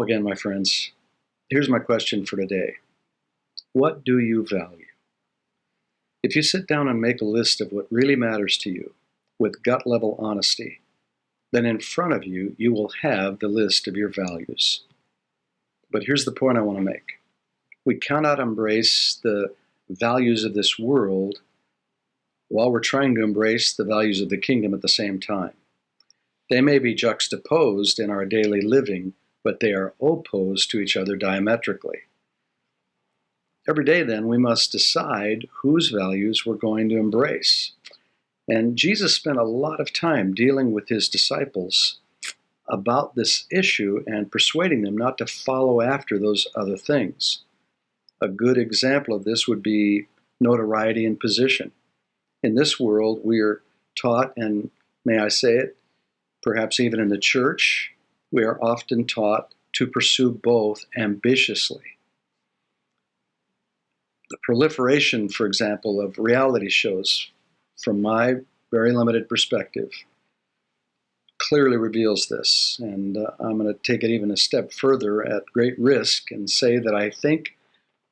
Hello again, my friends. Here's my question for today. What do you value? If you sit down and make a list of what really matters to you with gut-level honesty, then in front of you, you will have the list of your values. But here's the point I want to make. We cannot embrace the values of this world while we're trying to embrace the values of the kingdom at the same time. They may be juxtaposed in our daily living, but they are opposed to each other diametrically. Every day, then, we must decide whose values we're going to embrace. And Jesus spent a lot of time dealing with his disciples about this issue and persuading them not to follow after those other things. A good example of this would be notoriety and position. In this world, we are taught, and may I say it, perhaps even in the church, we are often taught to pursue both ambitiously. The proliferation, for example, of reality shows, from my very limited perspective, clearly reveals this. And I'm going to take it even a step further at great risk and say that I think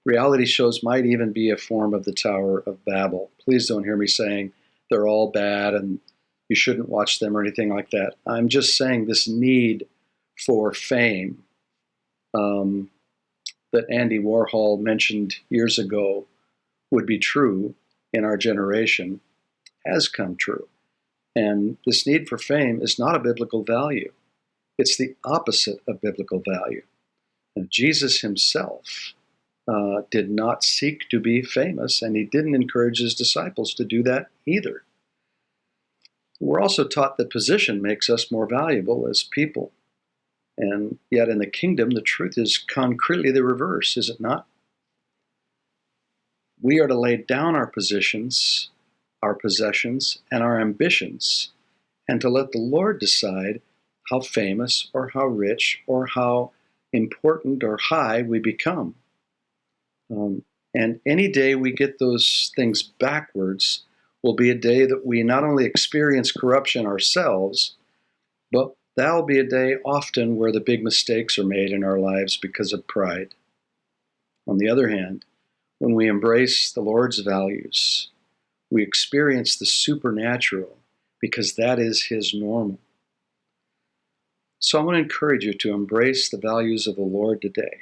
reality shows might even be a form of the Tower of Babel. Please don't hear me saying they're all bad and you shouldn't watch them or anything like that. I'm just saying this need for fame that Andy Warhol mentioned years ago would be true in our generation has come true. And this need for fame is not a biblical value. It's the opposite of biblical value. And Jesus himself did not seek to be famous, and he didn't encourage his disciples to do that either. We're also taught that position makes us more valuable as people. And yet in the kingdom, the truth is concretely the reverse, is it not? We are to lay down our positions, our possessions, and our ambitions, and to let the Lord decide how famous or how rich or how important or high we become. And any day we get those things backwards will be a day that we not only experience corruption ourselves, but that'll be a day often where the big mistakes are made in our lives because of pride. On the other hand, when we embrace the Lord's values, we experience the supernatural because that is his normal. So I want to encourage you to embrace the values of the Lord today.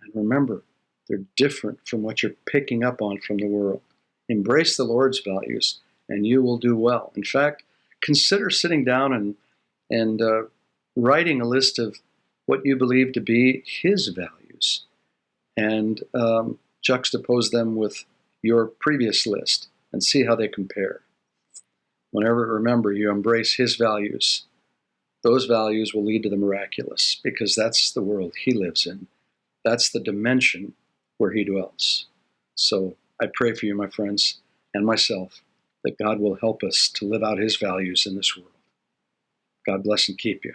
And remember, they're different from what you're picking up on from the world. Embrace the Lord's values, and you will do well. In fact, consider sitting down and writing a list of what you believe to be his values and juxtapose them with your previous list and see how they compare. Whenever, remember, you embrace his values, those values will lead to the miraculous because that's the world he lives in. That's the dimension where he dwells. So I pray for you, my friends, and myself, that God will help us to live out his values in this world. God bless and keep you.